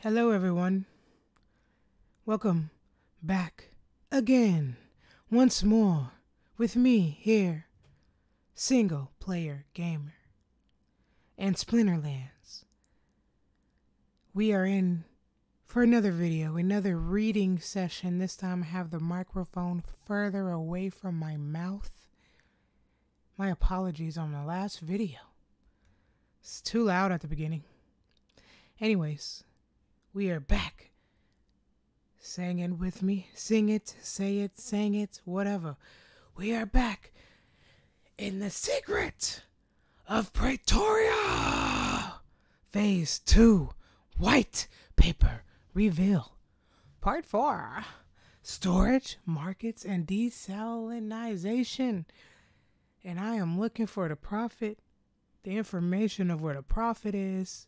Hello, everyone. Welcome back again, once more, with me here, single player gamer, and Splinterlands. We are in for another video, another reading session. This time I have the microphone further away from my mouth. My apologies on the last video. It's too loud at the beginning. Anyways, we are back. Sang it with me. Sing it, say it, sang it, whatever. We are back in the secret of Praetoria. Phase 2, White Paper Reveal. Part 4, Storage, Markets, and Desalinization. And I am looking for the profit, the information of where the profit is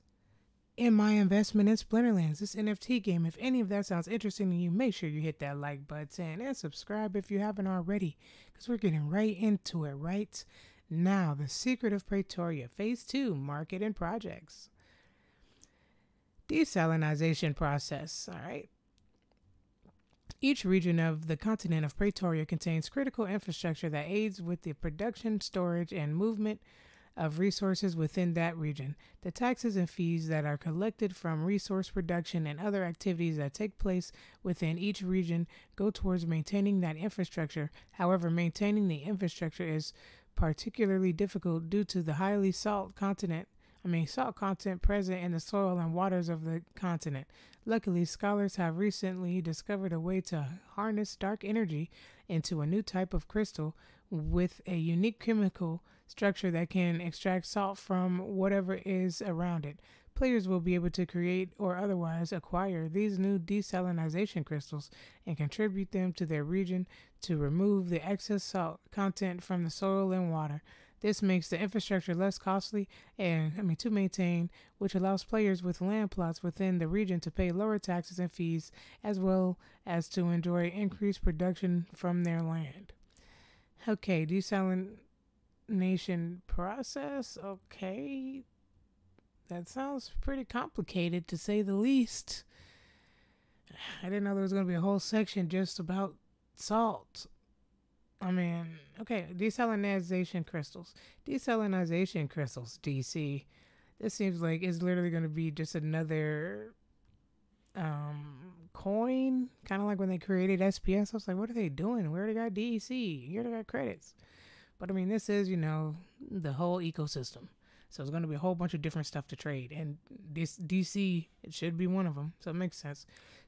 in my investment in Splinterlands, this NFT game. If any of that sounds interesting to you, make sure you hit that like button and subscribe if you haven't already, because we're getting right into it right now. The Secret of Praetoria, Phase 2, Market and Projects. Desalinization process, all right. Each region of the continent of Praetoria contains critical infrastructure that aids with the production, storage, and movement of resources within that region. The taxes and fees that are collected from resource production and other activities that take place within each region go towards maintaining that infrastructure. However, maintaining the infrastructure is particularly difficult due to the highly salt content present in the soil and waters of the continent. Luckily, scholars have recently discovered a way to harness dark energy into a new type of crystal with a unique chemical structure that can extract salt from whatever is around it. Players will be able to create or otherwise acquire these new desalinization crystals and contribute them to their region to remove the excess salt content from the soil and water. This makes the infrastructure less costly to maintain, which allows players with land plots within the region to pay lower taxes and fees, as well as to enjoy increased production from their land. Okay, desalination process. Okay, that sounds pretty complicated to say the least. I didn't know there was going to be a whole section just about salt. Okay, desalinization crystals. Desalinization crystals, DC. This seems like it's literally going to be just another coin. Kind of like when they created SPS. I was like, what are they doing? We already got DEC. You already got credits. But this is, the whole ecosystem. So it's going to be a whole bunch of different stuff to trade. And this DC, it should be one of them. So it makes sense.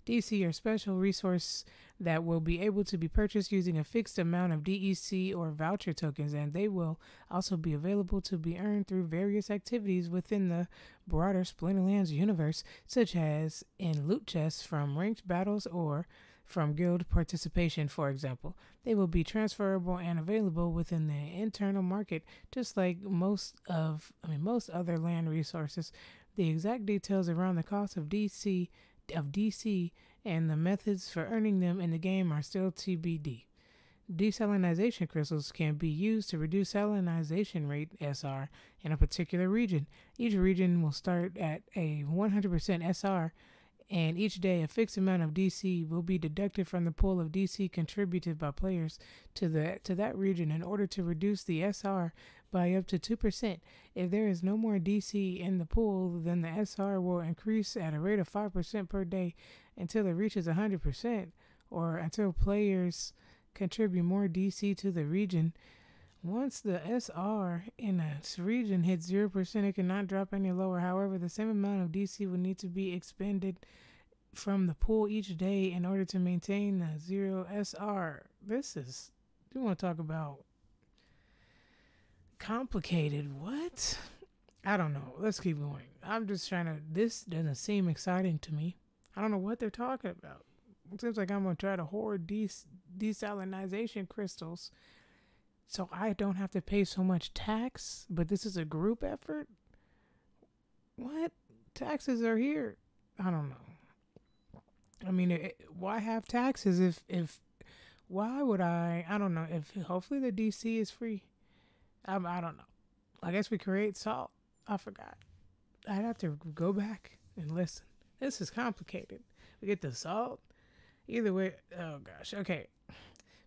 DC are special resource that will be able to be purchased using a fixed amount of DEC or voucher tokens. And they will also be available to be earned through various activities within the broader Splinterlands universe, such as in loot chests from ranked battles or from guild participation, for example. They will be transferable and available within the internal market, just like most other land resources. The exact details around the cost of DC and the methods for earning them in the game are still TBD. Desalinization crystals can be used to reduce salinization rate SR in a particular region. Each region will start at a 100% SR, and each day a fixed amount of DC will be deducted from the pool of DC contributed by players to that region in order to reduce the SR by up to 2%. If there is no more DC in the pool, then the SR will increase at a rate of 5% per day until it reaches 100%, or until players contribute more DC to the region. Once the SR in a region hits 0%, it cannot drop any lower. However, the same amount of DC will need to be expended from the pool each day in order to maintain the 0 SR. You want to talk about complicated? What? I don't know. Let's keep going. This doesn't seem exciting to me. I don't know what they're talking about. It seems like I'm going to try to hoard desalinization crystals so I don't have to pay so much tax, but this is a group effort? What? Taxes are here. I don't know. Why have taxes if why would I don't know, if hopefully the DC is free. I don't know. I guess we create salt. I forgot. I'd have to go back and listen. This is complicated. We get the salt. Either way, oh gosh. Okay.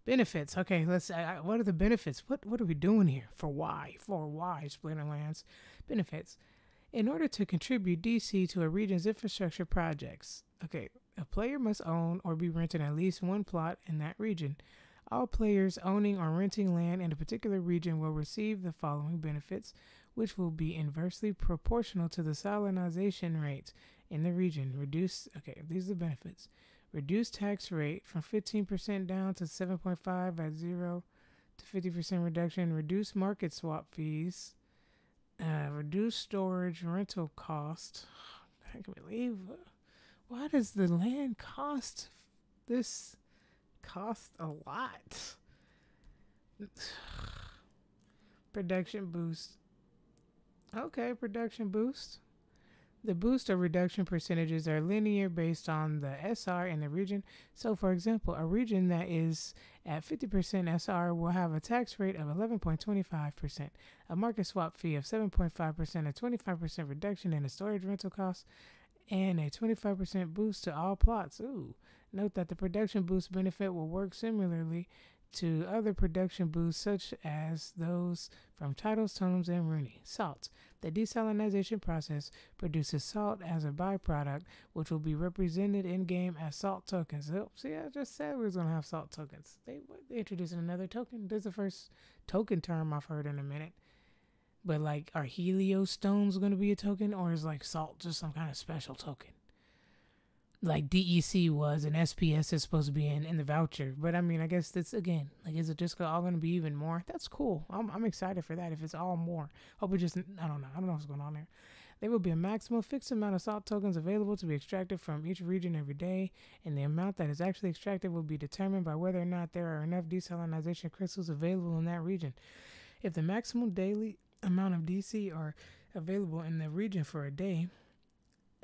Benefits. Okay, let's. What are the benefits? What are we doing here? For why? For why? Splinterlands. Benefits. In order to contribute DC to a region's infrastructure projects, okay, a player must own or be renting at least one plot in that region. All players owning or renting land in a particular region will receive the following benefits, which will be inversely proportional to the salinization rate in the region. These are the benefits. Reduced tax rate from 15% down to 7.5 at 0 to 50% reduction. Reduced market swap fees. Reduced storage rental cost. I can't believe. Why does the land cost this? Cost a lot. Production boost. Okay, production boost. The boost or reduction percentages are linear based on the SR in the region. So, for example, a region that is at 50% SR will have a tax rate of 11.25%, a market swap fee of 7.5%, a 25% reduction in the storage rental costs, and a 25% boost to all plots. Ooh. Note that the production boost benefit will work similarly to other production boosts such as those from titles, totems, and Rooney. Salt. The desalinization process produces salt as a byproduct, which will be represented in-game as salt tokens. Oh, see, I just said we was going to have salt tokens. They introducing another token. This is the first token term I've heard in a minute. But, like, are Helio stones going to be a token, or is, like, salt just some kind of special token? Like DEC was and SPS is supposed to be in the voucher. But I mean, I guess that's, again, like, is it just all going to be even more? That's cool. I'm excited for that if it's all more. Hope it just, I don't know what's going on there. There will be a maximum fixed amount of salt tokens available to be extracted from each region every day, and the amount that is actually extracted will be determined by whether or not there are enough desalinization crystals available in that region. If the maximum daily amount of DC are available in the region for a day,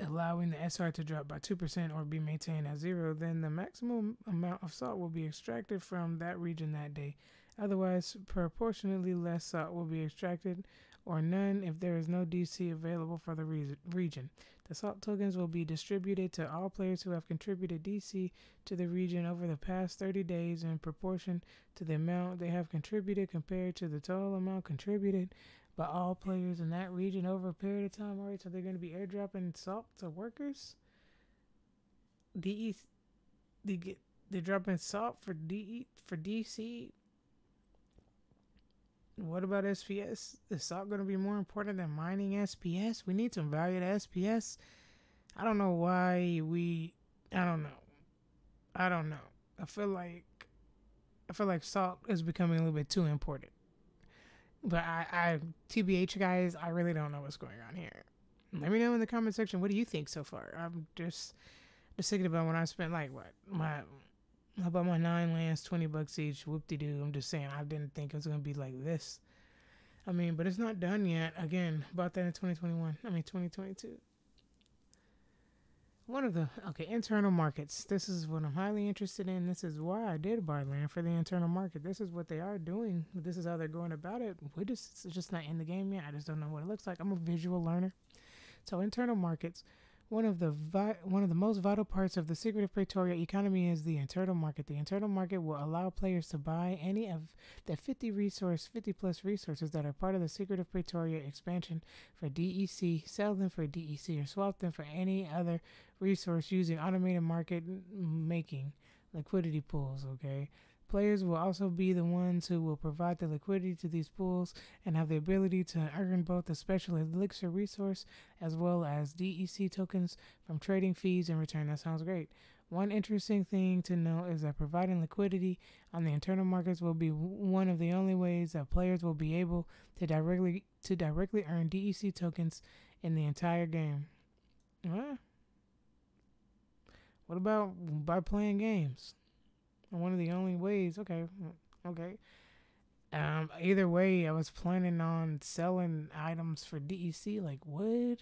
allowing the SR to drop by 2% or be maintained at 0, then the maximum amount of salt will be extracted from that region that day. Otherwise, proportionately less salt will be extracted, or none if there is no DC available for the region. The salt tokens will be distributed to all players who have contributed DC to the region over the past 30 days in proportion to the amount they have contributed compared to the total amount contributed by all players in that region over a period of time. Alright, so they're going to be airdropping salt to workers. They're dropping salt for DC. What about SPS? Is salt going to be more important than mining SPS? We need some value to SPS. I don't know why I don't know. I feel like salt is becoming a little bit too important. But TBH guys, I really don't know what's going on here. Let me know in the comment section, what do you think so far? I'm just thinking about when I spent how about my 9 lands, $20 each, whoop-de-doo. I'm just saying, I didn't think it was going to be like this. I mean, but it's not done yet. Again, bought that in 2022. Internal markets. This is what I'm highly interested in. This is why I did buy land, for the internal market. This is what they are doing. This is how they're going about it. It's just not in the game yet. I just don't know what it looks like. I'm a visual learner. So internal markets. One of the most vital parts of the Secret of Praetoria economy is the internal market. The internal market will allow players to buy any of the 50 plus resources that are part of the Secret of Praetoria expansion for DEC, sell them for DEC, or swap them for any other resource using automated market making liquidity pools. Okay. Players will also be the ones who will provide the liquidity to these pools and have the ability to earn both the special elixir resource as well as DEC tokens from trading fees in return. That sounds great. One interesting thing to note is that providing liquidity on the internal markets will be one of the only ways that players will be able to directly earn DEC tokens in the entire game. What about by playing games? One of the only ways. Okay. Either way, I was planning on selling items for DEC, like wood.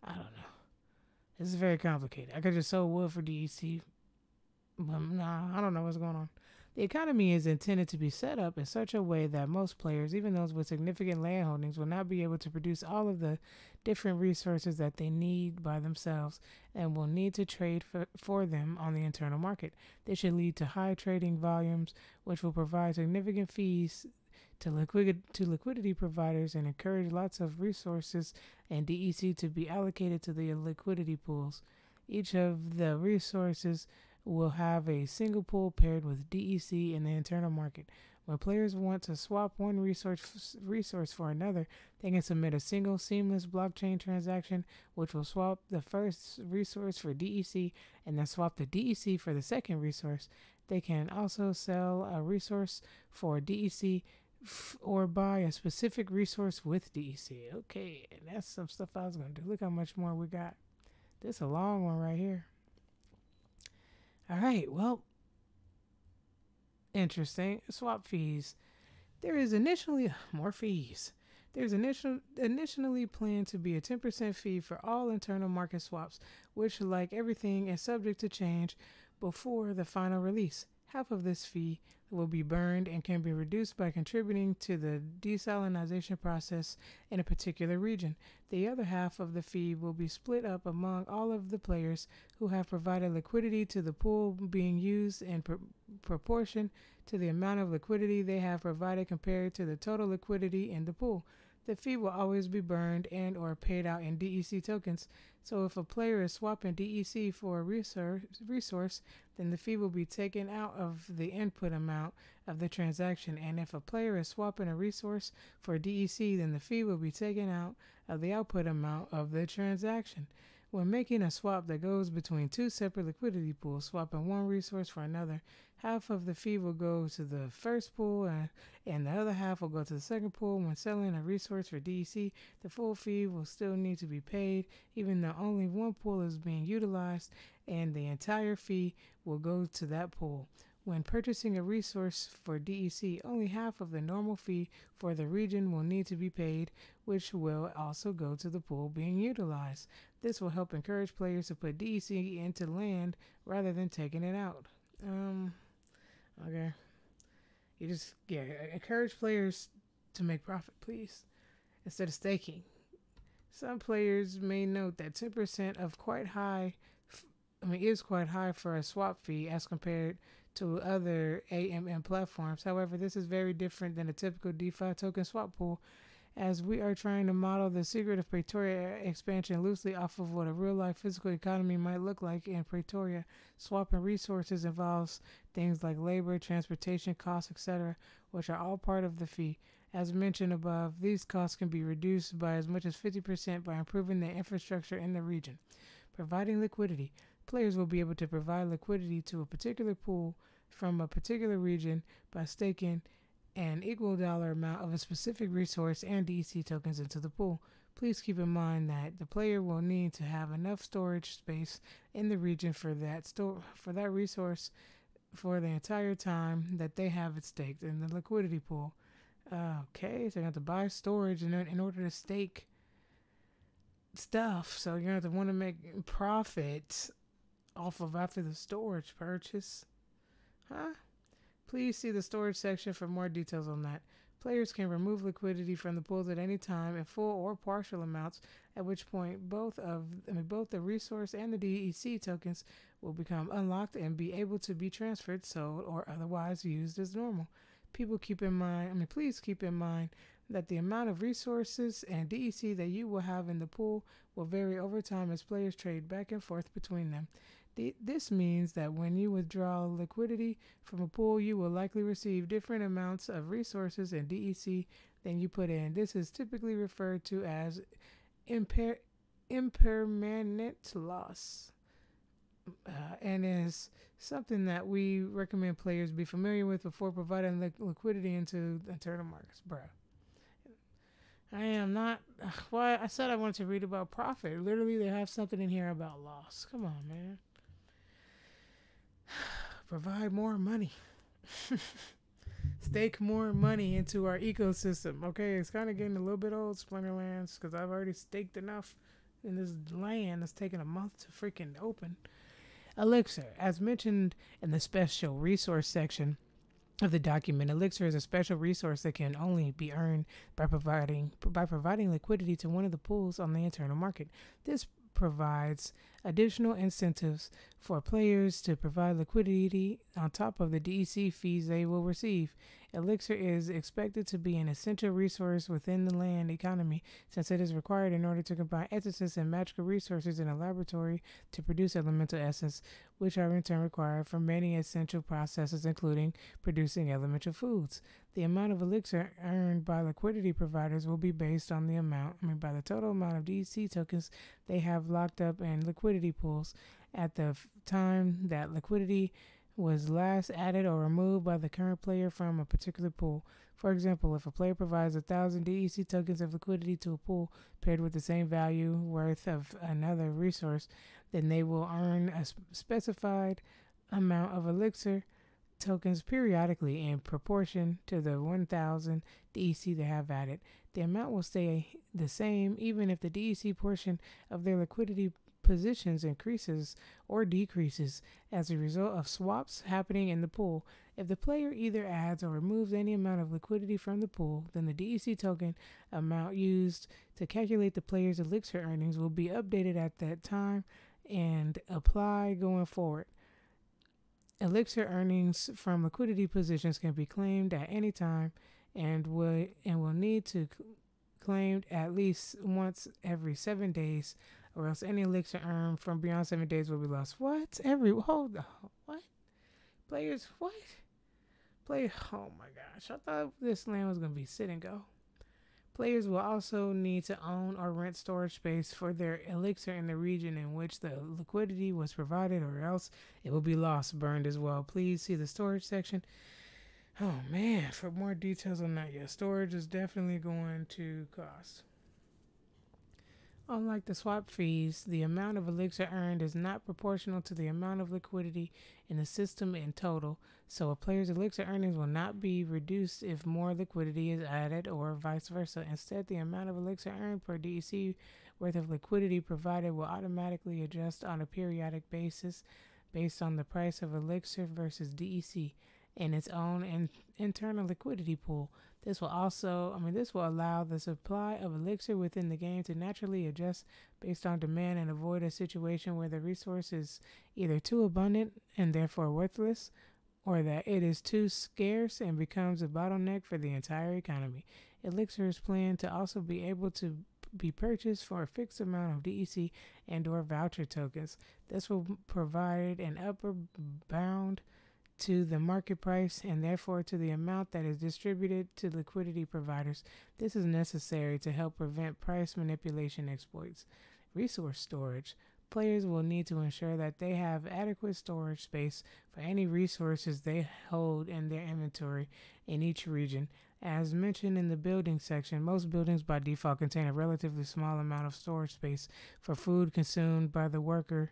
I don't know. This is very complicated. I could just sell wood for DEC, but nah, I don't know what's going on. The economy is intended to be set up in such a way that most players, even those with significant land holdings, will not be able to produce all of the different resources that they need by themselves and will need to trade for them on the internal market. This should lead to high trading volumes, which will provide significant fees to liquidity providers and encourage lots of resources and DEC to be allocated to the liquidity pools. Each of the resources will have a single pool paired with DEC in the internal market. When players want to swap one resource for another, they can submit a single seamless blockchain transaction which will swap the first resource for DEC and then swap the DEC for the second resource. They can also sell a resource for DEC or buy a specific resource with DEC. Okay, and that's some stuff I was going to do. Look how much more we got. This is a long one right here. All right, well, interesting. Swap fees. There is initially more fees. There's initially planned to be a 10% fee for all internal market swaps, which, like everything, is subject to change before the final release. Half of this fee will be burned and can be reduced by contributing to the desalinization process in a particular region. The other half of the fee will be split up among all of the players who have provided liquidity to the pool, being used in proportion to the amount of liquidity they have provided compared to the total liquidity in the pool. The fee will always be burned and or paid out in DEC tokens. So if a player is swapping DEC for a resource, then the fee will be taken out of the input amount of the transaction. And if a player is swapping a resource for DEC, then the fee will be taken out of the output amount of the transaction. When making a swap that goes between two separate liquidity pools, swapping one resource for another, half of the fee will go to the first pool and the other half will go to the second pool. When selling a resource for DEC, the full fee will still need to be paid, even though only one pool is being utilized, and the entire fee will go to that pool. When purchasing a resource for DEC, only half of the normal fee for the region will need to be paid, which will also go to the pool being utilized. This will help encourage players to put DEC into land rather than taking it out. Okay. Encourage players to make profit, please, instead of staking. Some players may note that 10% of is quite high for a swap fee as compared to other AMM platforms. However, this is very different than a typical DeFi token swap pool, as we are trying to model the secret of Praetoria expansion loosely off of what a real-life physical economy might look like in Praetoria. Swapping resources involves things like labor, transportation costs, etc., which are all part of the fee. As mentioned above, these costs can be reduced by as much as 50% by improving the infrastructure in the region. Providing liquidity. Players will be able to provide liquidity to a particular pool from a particular region by staking an equal dollar amount of a specific resource and DEC tokens into the pool. Please keep in mind that the player will need to have enough storage space in the region for that resource for the entire time that they have it staked in the liquidity pool. Okay, so you have to buy storage in order to stake stuff. So you're going to want to make profit off of after the storage purchase. Please see the storage section for more details on that. Players can remove liquidity from the pools at any time in full or partial amounts, at which point both the resource and the DEC tokens will become unlocked and be able to be transferred, sold, or otherwise used as normal. Please keep in mind that the amount of resources and DEC that you will have in the pool will vary over time as players trade back and forth between them. This means that when you withdraw liquidity from a pool, you will likely receive different amounts of resources and DEC than you put in. This is typically referred to as impermanent loss, and is something that we recommend players be familiar with before providing liquidity into the internal markets. Bruh. I am not. Why I said I wanted to read about profit. Literally, they have something in here about loss. Come on, man. Provide more money. Stake more money into our ecosystem. Okay, it's kind of getting a little bit old, Splinterlands, because I've already staked enough in this land that's taking a month to freaking open. Elixir, as mentioned in the special resource section, of the document. Elixir is a special resource that can only be earned by providing liquidity to one of the pools on the internal market. This provides additional incentives for players to provide liquidity on top of the DEC fees they will receive. Elixir is expected to be an essential resource within the land economy since it is required in order to combine ethicists and magical resources in a laboratory to produce elemental essence, which are in turn required for many essential processes, including producing elemental foods. The amount of elixir earned by liquidity providers will be based on by the total amount of DEC tokens they have locked up in liquidity pools at the time that liquidity was last added or removed by the current player from a particular pool. For example, if a player provides 1,000 DEC tokens of liquidity to a pool paired with the same value worth of another resource, then they will earn a specified amount of elixir tokens periodically in proportion to the 1,000 DEC they have added. The amount will stay the same even if the DEC portion of their liquidity positions increases or decreases as a result of swaps happening in the pool. If the player either adds or removes any amount of liquidity from the pool, then the DEC token amount used to calculate the player's elixir earnings will be updated at that time and apply going forward. Elixir earnings from liquidity positions can be claimed at any time and will need to claimed at least once every 7 days, or else any elixir earned from beyond 7 days will be lost. What? What? Players, what? Oh my gosh, I thought this land was going to be sit and go. Players will also need to own or rent storage space for their elixir in the region in which the liquidity was provided, or else it will be lost, burned as well. Please see the storage section. Oh man, for more details on that, storage is definitely going to cost. Unlike the swap fees, the amount of elixir earned is not proportional to the amount of liquidity in the system in total, so a player's elixir earnings will not be reduced if more liquidity is added or vice versa. Instead, the amount of elixir earned per DEC worth of liquidity provided will automatically adjust on a periodic basis based on the price of elixir versus DEC in its own internal liquidity pool. This will allow the supply of elixir within the game to naturally adjust based on demand and avoid a situation where the resource is either too abundant and therefore worthless, or that it is too scarce and becomes a bottleneck for the entire economy. Elixir is planned to also be able to be purchased for a fixed amount of DEC and or voucher tokens. This will provide an upper bound to the market price and therefore to the amount that is distributed to liquidity providers. This is necessary to help prevent price manipulation exploits. Resource storage. Players will need to ensure that they have adequate storage space for any resources they hold in their inventory in each region. As mentioned in the building section, most buildings by default contain a relatively small amount of storage space for food consumed by the worker,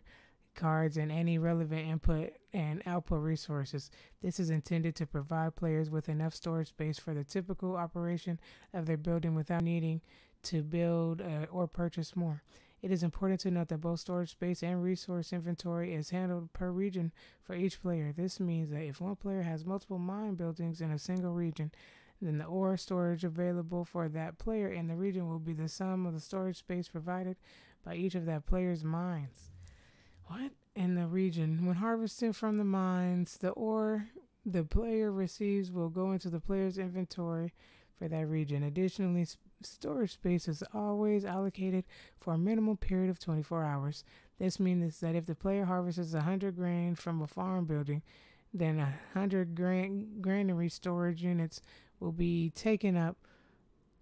cards, and any relevant input and output resources. This is intended to provide players with enough storage space for the typical operation of their building without needing to build or purchase more. It is important to note that both storage space and resource inventory is handled per region for each player. This means that if one player has multiple mine buildings in a single region, then the ore storage available for that player in the region will be the sum of the storage space provided by each of that player's mines. What? In the region. When harvested from the mines, the ore the player receives will go into the player's inventory for that region. Additionally, storage space is always allocated for a minimum period of 24 hours. This means that if the player harvests 100 grain from a farm building, then 100 granary storage units will be taken up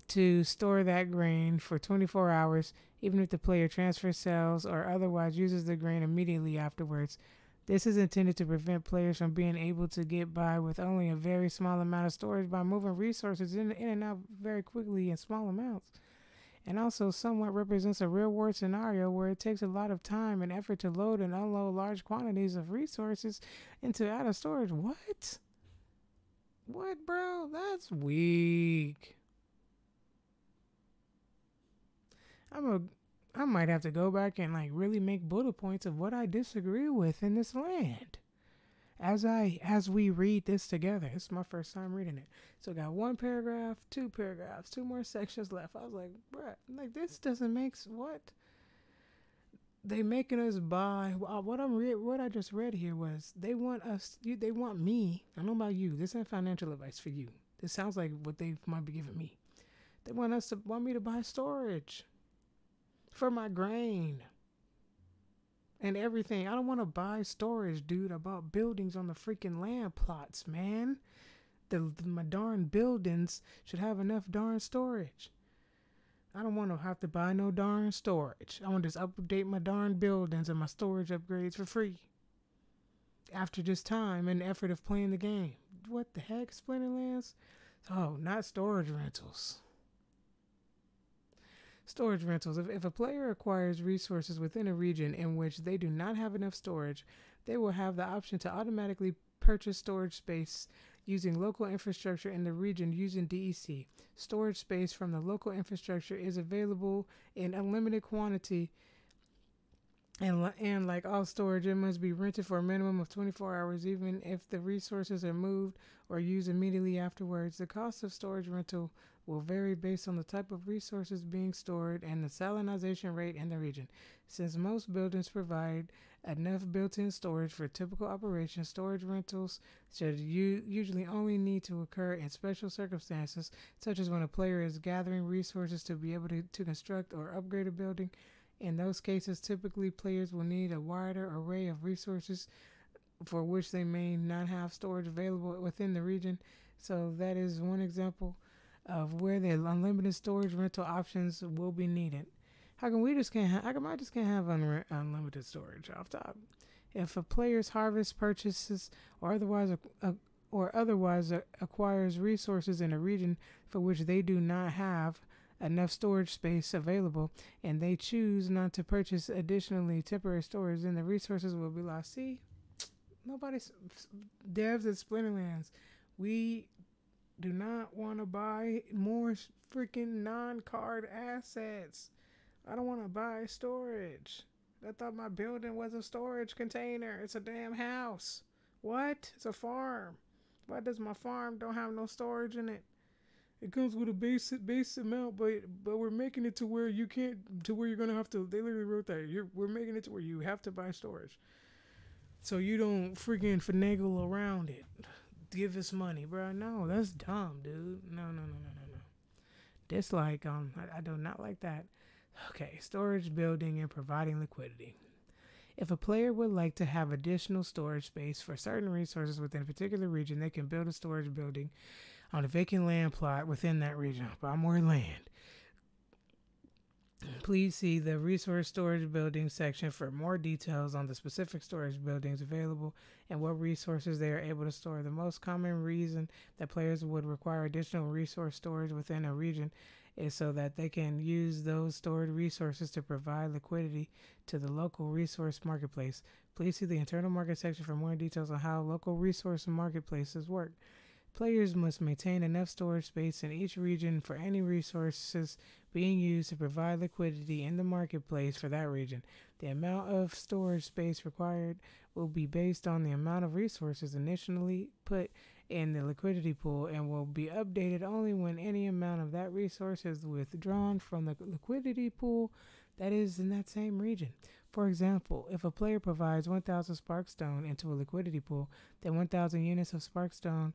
to store that grain for 24 hours, even if the player transfers, sells, or otherwise uses the grain immediately afterwards. This is intended to prevent players from being able to get by with only a very small amount of storage by moving resources in and out very quickly in small amounts. And also somewhat represents a real-world scenario where it takes a lot of time and effort to load and unload large quantities of resources into out of storage. What? What, bro? That's weak. I might have to go back and really make bullet points of what I disagree with in this land. as we read this together, it's my first time reading it. So got one paragraph, two paragraphs, two more sections left. I was like, bruh, like this doesn't make what they making us buy. What I just read here was they want us. They want me. I don't know about you. This ain't financial advice for you. This sounds like what they might be giving me. They want me to buy storage for my grain and everything. I don't want to buy storage, dude. I bought buildings on the freaking land plots, man. My darn buildings should have enough darn storage. I don't want to have to buy no darn storage. I want to just update my darn buildings and my storage upgrades for free. After just time and effort of playing the game. What the heck, Splinterlands? Oh, not storage rentals. Storage rentals. If a player acquires resources within a region in which they do not have enough storage, they will have the option to automatically purchase storage space using local infrastructure in the region using DEC. Storage space from the local infrastructure is available in unlimited quantity, and like all storage, it must be rented for a minimum of 24 hours, even if the resources are moved or used immediately afterwards. The cost of storage rental will vary based on the type of resources being stored and the salinization rate in the region. Since most buildings provide enough built-in storage for typical operations, storage rentals should usually only need to occur in special circumstances, such as when a player is gathering resources to be able to construct or upgrade a building. In those cases, typically players will need a wider array of resources for which they may not have storage available within the region. So that is one example of where the unlimited storage rental options will be needed. How come I just can't have unlimited storage off top? If a player's harvest, purchases, or otherwise acquires resources in a region for which they do not have enough storage space available, and they choose not to purchase additionally temporary storage, then the resources will be lost. See, devs at Splinterlands, we do not want to buy more freaking non-card assets. I don't want to buy storage. I thought my building was a storage container. It's a damn house. What? It's a farm. Why does my farm don't have no storage in it? It comes with a base amount, but we're making it to where you can't, to where you're gonna have to. They literally wrote that. We're making it to where you have to buy storage, so you don't freaking finagle around it. Give us money, bro. No, that's dumb, dude. No. Dislike. I do not like that. Okay, storage building and providing liquidity. If a player would like to have additional storage space for certain resources within a particular region, they can build a storage building on a vacant land plot within that region. Buy more land. Please see the resource storage building section for more details on the specific storage buildings available and what resources they are able to store. The most common reason that players would require additional resource storage within a region is so that they can use those stored resources to provide liquidity to the local resource marketplace. Please see the internal market section for more details on how local resource marketplaces work. Players must maintain enough storage space in each region for any resources being used to provide liquidity in the marketplace for that region. The amount of storage space required will be based on the amount of resources initially put in the liquidity pool and will be updated only when any amount of that resource is withdrawn from the liquidity pool that is in that same region. For example, if a player provides 1,000 Sparkstone into a liquidity pool, then 1,000 units of Sparkstone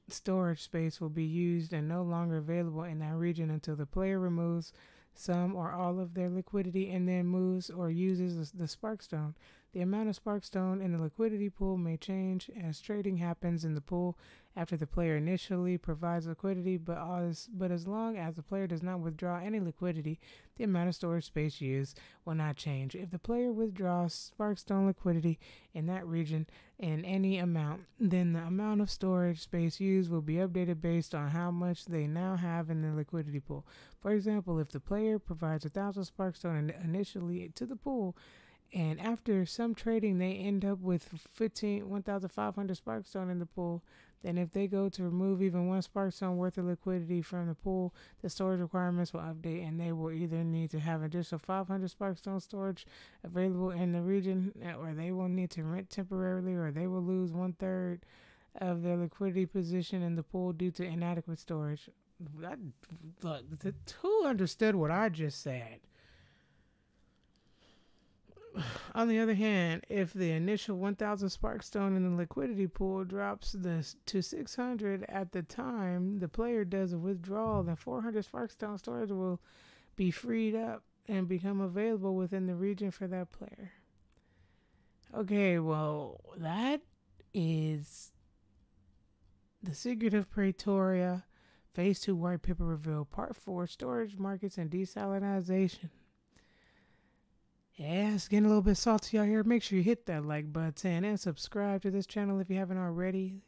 storage space will be used and no longer available in that region until the player removes some or all of their liquidity and then moves or uses the Sparkstone. The amount of Sparkstone in the liquidity pool may change as trading happens in the pool after the player initially provides liquidity, but as long as the player does not withdraw any liquidity, the amount of storage space used will not change. If the player withdraws Sparkstone liquidity in that region in any amount, then the amount of storage space used will be updated based on how much they now have in the liquidity pool. For example, if the player provides 1,000 Sparkstone initially to the pool, And after some trading, they end up with 1,500 Sparkstone in the pool. Then if they go to remove even one Sparkstone worth of liquidity from the pool, the storage requirements will update, and they will either need to have additional 500 Sparkstone storage available in the region, or they will need to rent temporarily, or they will lose 1/3 of their liquidity position in the pool due to inadequate storage. Look, who understood what I just said? On the other hand, if the initial 1,000 Sparkstone in the liquidity pool drops to 600 at the time the player does a withdrawal, then 400 Sparkstone storage will be freed up and become available within the region for that player. Okay, well, that is the Secret of Praetoria Phase 2 White Paper Reveal Part 4 Storage Markets and Desalinization. Yeah, it's getting a little bit salty out here. Make sure you hit that like button and subscribe to this channel if you haven't already.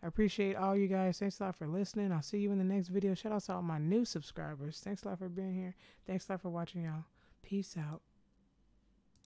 I appreciate all you guys. Thanks a lot for listening. I'll see you in the next video. Shout out to all my new subscribers. Thanks a lot for being here. Thanks a lot for watching, y'all. Peace out.